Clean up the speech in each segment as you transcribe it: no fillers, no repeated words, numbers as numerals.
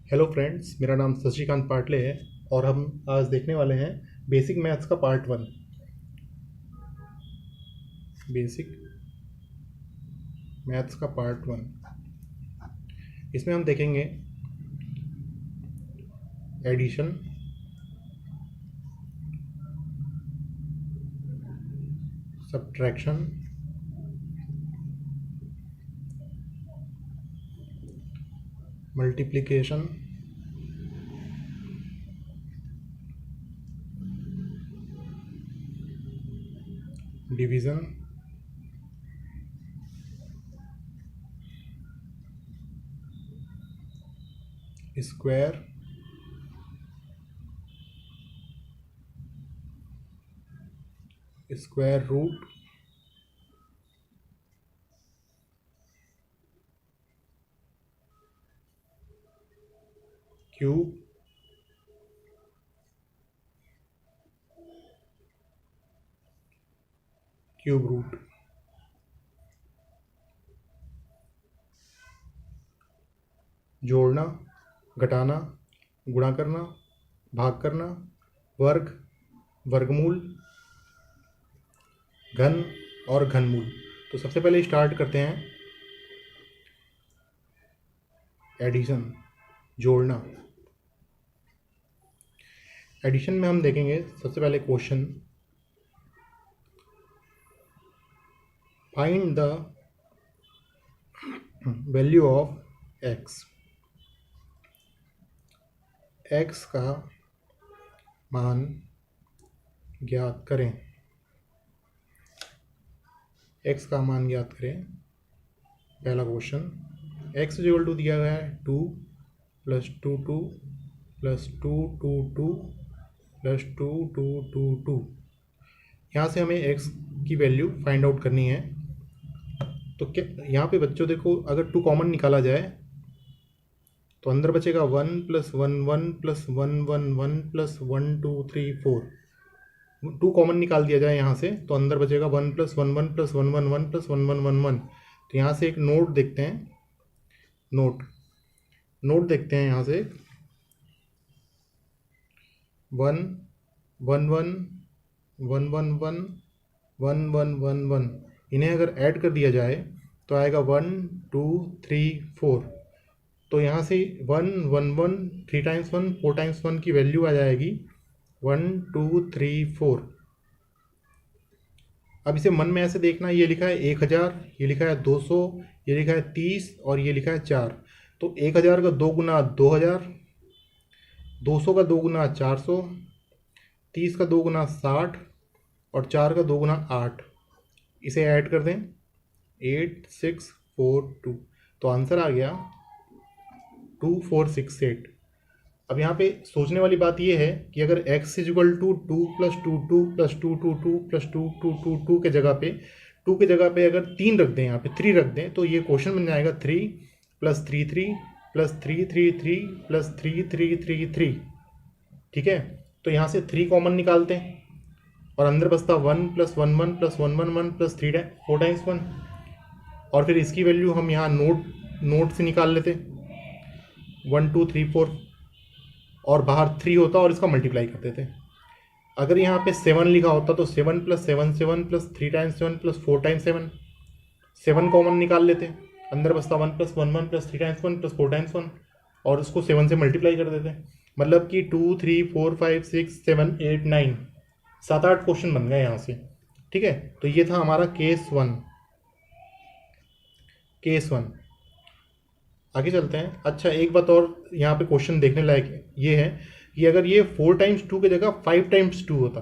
Hello friends, मेरा नाम शशिकांत पाटले है और हम आज देखने वाले हैं बेसिक मैथ्स का पार्ट 1। बेसिक मैथ्स का पार्ट 1, इसमें हम देखेंगे addition, subtraction, multiplication, division, square, square root, cube, cube root. जोड़ना, घटाना, गुणा करना, भाग करना, वर्ग, वर्गमूल, घन और घनमूल। तो सबसे पहले स्टार्ट करते हैं एडिशन, जोड़ना। एडिशन में हम देखेंगे सबसे पहले question, find the value of x. X का मान ज्ञात करें। एक्स का मान ज्ञात करें। पहला क्वेश्चन, एक्स इक्वल टू दिया गया है 2 + 2 2 + 2 2 2 + 2 2 2 2। यहाँ से हमें एक्स की वैल्यू फाइंड आउट करनी है। तो क्या यहाँ पे बच्चों देखो, अगर 2 कॉमन निकाला जाए तो अंदर बचेगा 1 + 1 1 + 1 1 1 + 1 2 3 4। 2 कॉमन निकाल दिया जाए यहाँ से तो अंदर बचेगा 1 + 1 1 + 1 1 1 + 1 1 1 1। तो यहाँ से एक नोट देखते हैं, नोट देखते हैं। यहाँ से 1 1 1 1 1 1 1 1 1 1। इन्हें अगर ऐड कर दिया जाए तो आएगा 1 2 3 4। तो यहाँ से 1 1 1 3 टाइम्स 1 4 टाइम्स 1 की वैल्यू आ जाएगी 1 2 3 4। अब इसे मन में ऐसे देखना, ये लिखा है 1000, ये लिखा है 200, ये लिखा है 30 और ये लिखा है 4। तो 1000 का 2 गुना 2000, 200 का 2 गुना 400, 30 का 2 गुना 60 और 4 का 2 गुना 8। इसे ऐड कर दें 8 6 4 2। तो आंसर आ गया 2468। अब यहाँ पे सोचने वाली बात यह है कि अगर x = 2 + 2 2 + 2 2 2 + 2 2 2 2 के जगह पे 2 के जगह पे अगर 3 रख दें, यहाँ पे 3 रख दें, तो ये क्वेश्चन बन जाएगा 3 + 3 3 + 3 3 3 + 3 3 3 3। ठीक है, तो यहाँ से 3 कॉमन निकालते हैं और अंदर बचता 1 + 1 1 + 1 1 1 + 3 4 टाइम्स 1। और फिर इसकी वैल्यू हम यहाँ नोट से निकाल लेते 1 2 3 4 और बाहर 3 होता और इसका मल्टीप्लाई कर देते। अगर यहाँ पे 7 लिखा होता तो 7 + 7 7 + 3 टाइम्स 7 + 4 टाइम्स 7। 7 कॉमन निकाल लेते, अंदर बचता 1 + 1 1 + 3 टाइम्स 1 + 4 टाइम्स 1 और उसको 7 से मल्टीप्लाई कर देते। मतलब कि 2 3 4 5 6 7 8 9 7 8 क्वेश्चन बन गए यहाँ से। ठीक है, तो ये था हमारा केस 1। आगे चलते हैं। अच्छा, एक बात और यहाँ पे क्वेश्चन देखने लायक ये है कि अगर ये 4 टाइम्स 2 की जगह 5 टाइम्स 2 होता,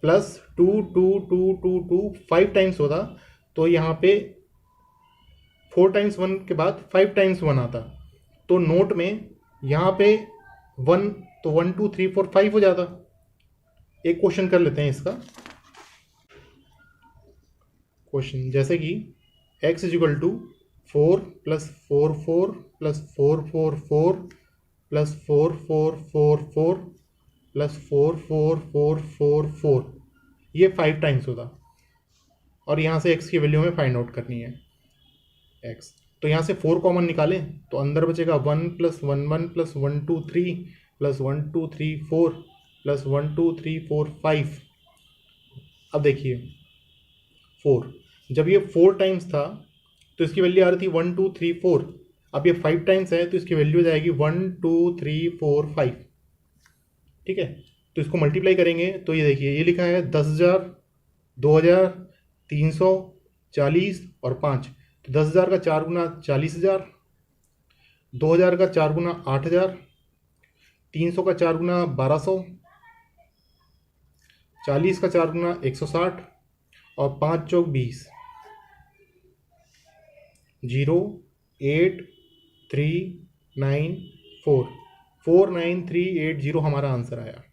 +2 2 2 2 2 5 टाइम्स होता, तो यहाँ पे 4 टाइम्स 1 के बाद 5 टाइम्स 1 आता। तो नोट में यहाँ पे 1, तो 1 2 3 4 5 हो जाता। एक क्वेश्चन कर लेते हैं इसका। क्वेश्चन जैसे कि x = 4 + 4 4 + 4 4 4 + 4 4 4 4 + 4 4 4 4 4, ये 5 टाइम्स होता और यहाँ से x की वैल्यू हमें फाइंड आउट करनी है x। तो यहाँ से 4 कॉमन निकालें तो अंदर बचेगा 1 + 1 1 + 1 2 3 + 1 2 3 4 + 1 2 3 4 5। अब देखिए 4, जब ये 4 टाइम्स था तो इसकी वैल्यू आ रही थी 1 2 3 4। अब ये 5 टाइम्स है तो इसकी वैल्यू हो जाएगी 1 2 3 4 5। ठीक है, तो इसको मल्टीप्लाई करेंगे तो ये देखिए ये लिखा है 10,000, 2,000, 300, 40 और 5। तो 10,000 का 4 गुना 40,000, 2,000 का 4 गुना 8,000, 300 का 4 गुना 1,200, 40 का 4 गुना 160 और 5 चौक 20। 0 8 3 9 4 49380 हमारा आंसर आया।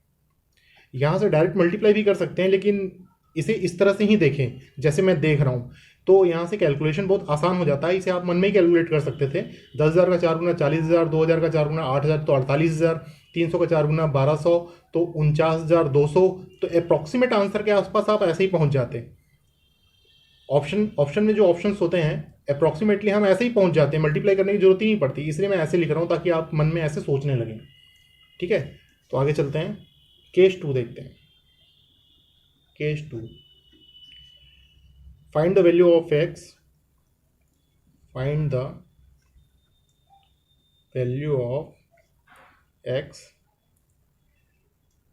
यहाँ से डायरेक्ट मल्टीप्लाई भी कर सकते हैं, लेकिन इसे इस तरह से ही देखें जैसे मैं देख रहा हूँ, तो यहाँ से कैलकुलेशन बहुत आसान हो जाता है। इसे आप मन में ही कैलकुलेट कर सकते थे। 10,000 का 4 गुना 40,000, 2,000 का 4 गुना 8,000 तो 48,000, 300 का 4 गुना 1,200 तो 49,200। तो अप्रॉक्सीमेट आंसर के आसपास आप ऐसे ही पहुँच जाते। ऑप्शन में जो ऑप्शंस होते हैं अप्रॉक्सीमेटली हम ऐसे ही पहुँच जाते हैं, मल्टीप्लाई करने की जरूरत ही नहीं पड़ती। इसलिए मैं ऐसे लिख रहा हूँ ताकि आप मन में ऐसे सोचने लगें। ठीक है, तो आगे चलते हैं, केस 2 देखते हैं। Case 2, find the value of x, find the value of x,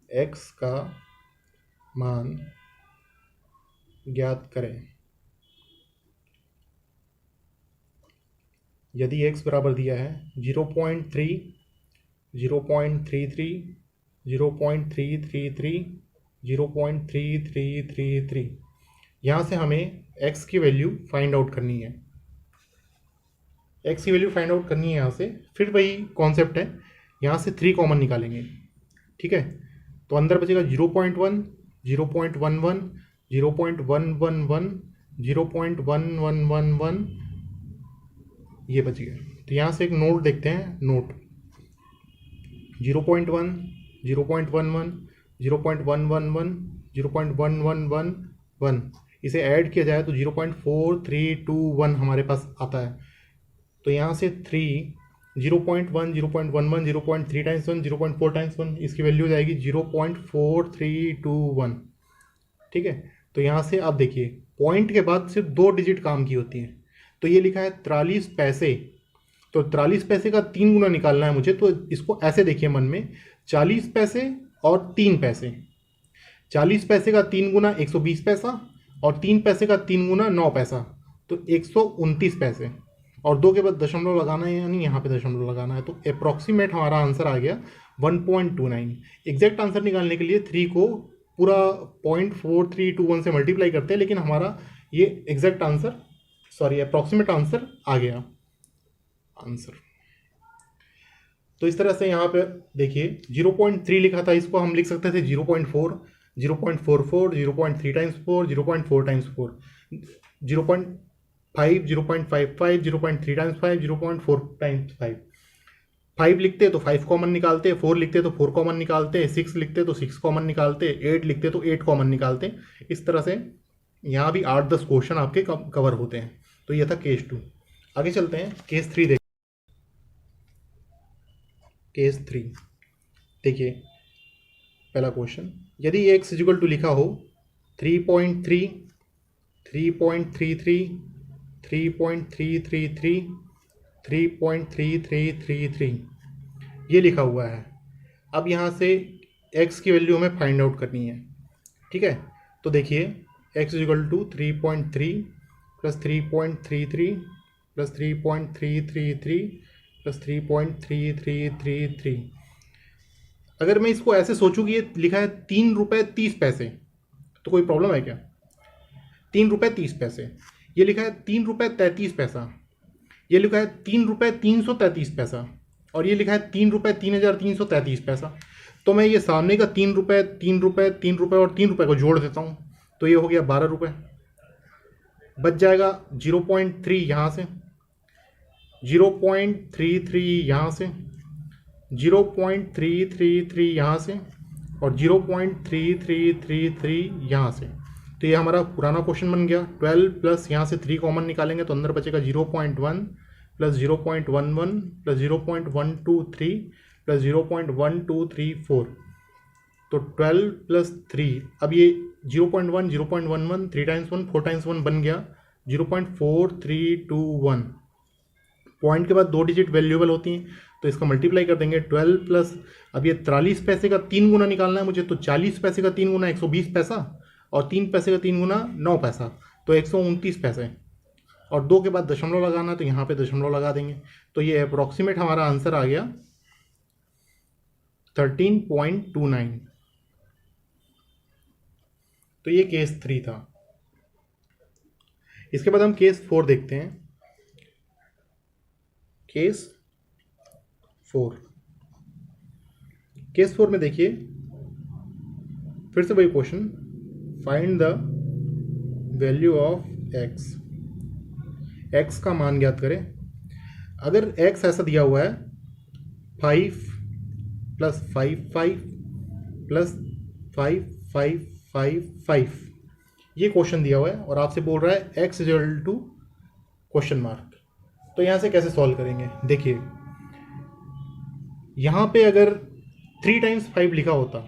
x का मान ज्ञात करें यदि x बराबर दिया है 0.3, 0.33, 0.333, 0.3333। यहाँ से हमें x की वैल्यू फाइंड आउट करनी है। x की वैल्यू फाइंड आउट करनी है यहाँ से, फिर वही कॉन्सेप्ट है, यहाँ से 3 कॉमन निकालेंगे। ठीक है, तो अंदर बचेगा 0.1, 0.11, 0.111, 0.1111, ये बच गया। तो यहाँ से एक नोट देखते हैं, नोट 0.1, 0.11, 0.111, 0.1111, इसे ऐड किया जाए तो 0.4321 हमारे पास आता है। तो यहाँ से 3, 0.1, 0.11, 0.3 टाइम्स 1, 0.4 टाइम्स 1, इसकी वैल्यू हो जाएगी 0.4321। ठीक है, तो यहाँ से आप देखिए पॉइंट के बाद सिर्फ 2 डिजिट काम की होती हैं। तो ये लिखा है 43 पैसे, तो 43 पैसे का 3 गुना निकालना है मुझे। तो इसको ऐसे देखिए मन में, 40 पैसे और 3 पैसे। 40 पैसे का 3 गुना 120 पैसा और 3 पैसे का 3 गुना 9 पैसा, तो 129 पैसे। और 2 के बाद दशमलव लगाना है, यानी यहाँ पे दशमलव लगाना है। तो अप्रॉक्सीमेट हमारा आंसर आ गया 1.29। एग्जैक्ट आंसर निकालने के लिए 3 को पूरा 0.4321 से मल्टीप्लाई करते हैं, लेकिन हमारा ये exact answer, sorry approximate answer आ गया आंसर। तो इस तरह से यहाँ पे देखिए 0.3 लिखा था, इसको हम लिख सकते थे 0.4, 0.44, 0.3 टाइम्स 4, 0.4 टाइम्स 4, 0.5, 0.55, 0.3 टाइम्स 5, 0.4 टाइम्स 5। 5 लिखते तो 5 कॉमन निकालते, 4 लिखते तो 4 कॉमन निकालते, 6 लिखते तो 6 कॉमन निकालते, 8 लिखते तो 8 कॉमन निकालते। इस तरह से यहाँ भी 8-10 क्वेश्चन आपके कवर होते हैं। तो ये था केस 2। आगे चलते हैं, केस 3 देखिए। केस 3 देखिए, पहला क्वेश्चन, यदि x इक्वल टू लिखा हो 3.3, 3.33, 3.333, 3.3333 ये लिखा हुआ है। अब यहाँ से x की वैल्यू हमें फाइंड आउट करनी है। ठीक है, तो देखिए x इक्वल टू 3.3 + 3.33 + 3.333 + 3.3333। अगर मैं इसको ऐसे सोचूं कि ये लिखा है 3 रुपये 30 पैसे, तो कोई प्रॉब्लम है क्या? 3 रुपये 30 पैसे, ये लिखा है 3 रुपये 33 पैसा, ये लिखा है 3 रुपये 333 पैसा, और ये लिखा है 3 रुपये 3,333 पैसा। तो मैं ये सामने का 3 रुपये, 3 रुपये, 3 रुपये और 3 रुपये को जोड़ देता हूँ, तो ये हो गया 12 रुपये। बच जाएगा 0.3 यहाँ से, 0.33 यहाँ से, 0.333 यहाँ से और 0.3333 यहाँ से। तो ये हमारा पुराना क्वेश्चन बन गया। 12 प्लस यहाँ से 3 कॉमन निकालेंगे तो अंदर बचेगा 0.1, प्लस 0.11 प्लस 0.123 प्लस 0.1234, तो 12 प्लस 3, अब ये 0.1 0.11 3 टाइम्स 1 4 टाइम्स 1 बन गया 0.4321। पॉइंट के बाद 2 डिजिट वैल्यूएबल होती हैं, तो इसका मल्टीप्लाई कर देंगे 12 प्लस, अब ये 43 पैसे का 3 गुना निकालना है मुझे, तो 40 पैसे का 3 गुना 120 पैसा, और 3 पैसे का 3 गुना 9 पैसा, तो 129 पैसे, और 2 के बाद दशमलव लगाना है तो यहाँ पे दशमलव लगा देंगे। तो ये अप्रॉक्सीमेट हमारा आंसर आ गया 13.29। तो ये केस 3 था। इसके बाद हम केस 4 देखते हैं। केस 4 में देखिए फिर से वही question, find the value of x का मान ज्ञात करें। अगर x ऐसा दिया हुआ है 5 प्लस 5 प्लस 5 ये क्वेश्चन दिया हुआ है और आपसे बोल रहा है x equal to question mark, तो यहाँ से कैसे सॉल्व करेंगे। देखिए यहाँ पे अगर 3 टाइम्स 5 लिखा होता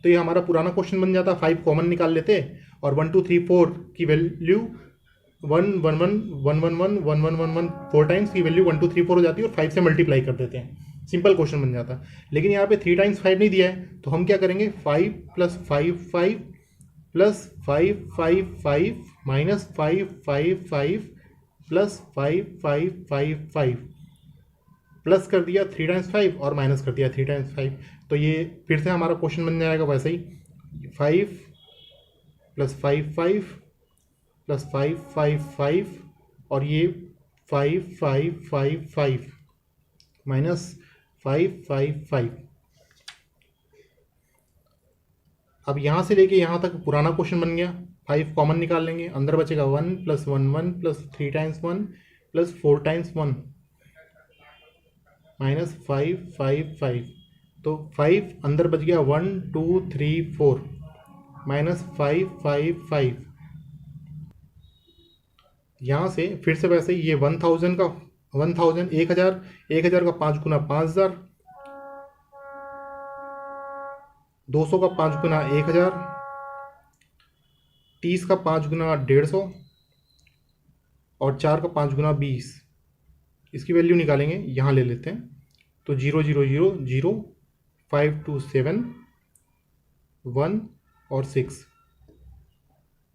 तो ये हमारा पुराना क्वेश्चन बन जाता, 5 कॉमन निकाल लेते और 1 2 3 4 की वैल्यू 1 1 1 1 1 1 1 1 1 1 4 टाइम्स की वैल्यू 1 2 3 4 हो जाती है और 5 से मल्टीप्लाई कर देते हैं, सिंपल क्वेश्चन बन जाता। लेकिन यहाँ पे 3 टाइम्स 5 नहीं दिया है, तो हम क्या करेंगे 5 plus 5 plus 5 minus 5 plus 5 plus कर दिया 3 टाइम्स 5 और माइनस कर दिया 3 टाइम्स 5, तो ये फिर से हमारा क्वेश्चन बन जाएगा वैसे ही 5 प्लस 5 प्लस 5 और ये 5 माइनस 5। अब यहाँ से लेके यहाँ तक पुराना क्वेश्चन बन गया, 5 कॉमन निकाल लेंगे, अंदर बचेगा 1 plus 1 plus 3 times 1 plus 4 times 1 minus 5, तो 5 अंदर बच गया 1 2 3 4 माइनस 5। यहाँ से फिर से वैसे ही ये 1000 का 1000 का 5 गुना 5000, 200 का 5 गुना 1000, 30 का 5 गुना 150 और 4 का 5 गुना 20, इसकी वैल्यू निकालेंगे, यहाँ ले लेते हैं, तो 0 0 0 0 5 2 7 1 और 6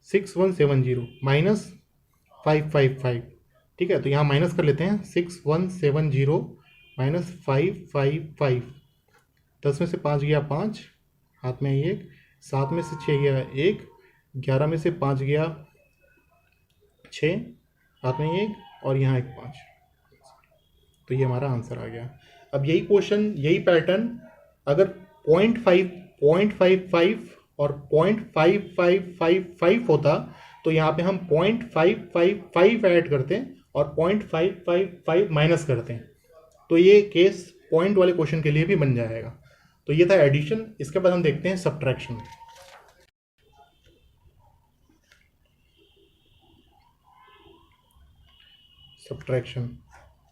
1 7 0 माइनस 5, ठीक है, तो यहाँ माइनस कर लेते हैं 6 1 7 0 माइनस 5, 10 में से 5 गया 5, हाथ में 1, 7 में से 6 गया 1, 11 में से 5 गया 6, हाथ में 1 और यहाँ एक 5, तो ये हमारा आंसर आ गया। अब यही क्वेश्चन यही पैटर्न अगर 0.55 और 0.5555 होता तो यहाँ पे हम 0.555 ऐड करते हैं और 0.555 माइनस करते हैं, तो ये केस पॉइंट वाले क्वेश्चन के लिए भी बन जाएगा। तो ये था एडिशन। इसके बाद हम देखते हैं सब्ट्रैक्शन। सब्ट्रैक्शन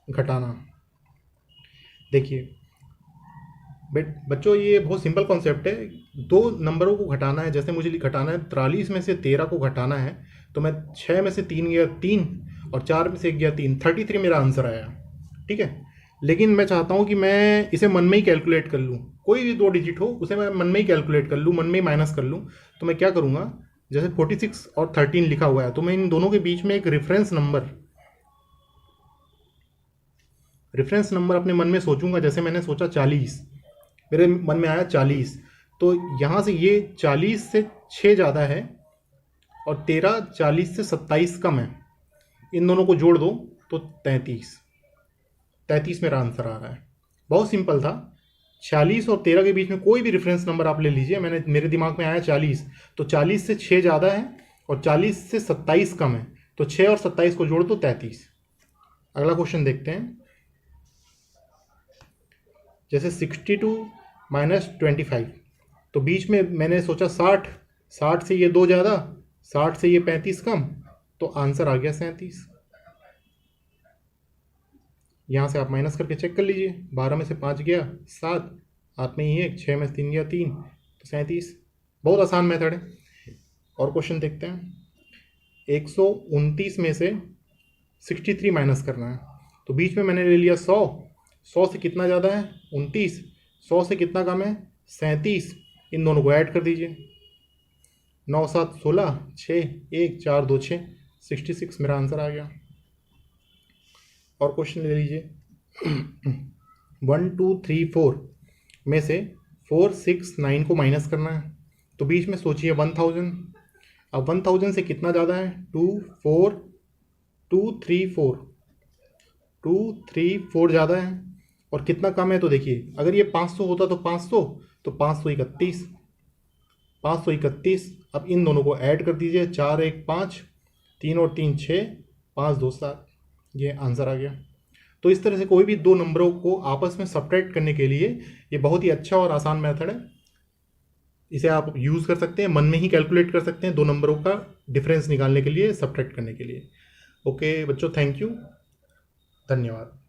घटाना, देखिए बच्चों ये बहुत सिंपल कॉन्सेप्ट है, 2 नंबरों को घटाना है, जैसे मुझे घटाना है 43 में से 13 को घटाना है, तो मैं 6 में से 3 गया 3 और 4 में से 1 गया 3, 33 मेरा आंसर आया, ठीक है। लेकिन मैं चाहता हूँ कि मैं इसे मन में ही कैलकुलेट कर लूँ, कोई भी 2 डिजिट हो उसे मैं मन में ही कैलकुलेट कर लूँ, मन में ही माइनस कर लूँ। तो मैं क्या करूँगा, जैसे 46 और 13 लिखा हुआ है, तो मैं इन दोनों के बीच में एक रेफरेंस नंबर अपने मन में सोचूंगा। जैसे मैंने सोचा 40, मेरे मन में आया 40, तो यहाँ से ये 40 से 6 ज़्यादा है और 13 40 से 27 कम है, इन दोनों को जोड़ दो तो 33 मेरा आंसर आ रहा है। बहुत सिंपल था, 40 और 13 के बीच में कोई भी रेफरेंस नंबर आप ले लीजिए। मेरे दिमाग में आया 40, तो 40 से 6 ज़्यादा है और 40 से 27 कम है, तो 6 और 27 को जोड़ दो 33। अगला क्वेश्चन देखते हैं, जैसे 62 माइनस 25, तो बीच में मैंने सोचा 60 से ये 2 ज़्यादा, 60 से ये 35 कम, तो आंसर आ गया 37। यहाँ से आप माइनस करके चेक कर लीजिए, 12 में से 5 गया 7, 8 में ही 1, 6 में से 3 गया 3, तो 37। बहुत आसान मेथड है। और क्वेश्चन देखते हैं। 129 में से 63 माइनस करना है, तो बीच में मैंने ले लिया 100, 100 से कितना ज़्यादा है 29, 100 से कितना कम है 37, इन दोनों को ऐड कर दीजिए, 9 7 16, 6 1 4 2 6, 66 मेरा आंसर आ गया। और क्वेश्चन ले लीजिए। 1 2 3 4 में से 4 6 9 को माइनस करना है, तो बीच में सोचिए 1000। अब 1000 से कितना ज़्यादा है 2 4 2 3 4, 2 3 4 ज़्यादा है, और कितना कम है तो देखिए अगर ये 500 होता तो 500, तो 531, 531। अब इन दोनों को ऐड कर दीजिए, 4 1 5, 3 और 3 6, 5 2 7, ये आंसर आ गया। तो इस तरह से कोई भी दो नंबरों को आपस में सब्ट्रैक्ट करने के लिए ये बहुत ही अच्छा और आसान मेथड है। इसे आप यूज़ कर सकते हैं, मन में ही कैलकुलेट कर सकते हैं दो नंबरों का डिफरेंस निकालने के लिए, सब्ट्रैक्ट करने के लिए। ओके बच्चों, थैंक यू, धन्यवाद।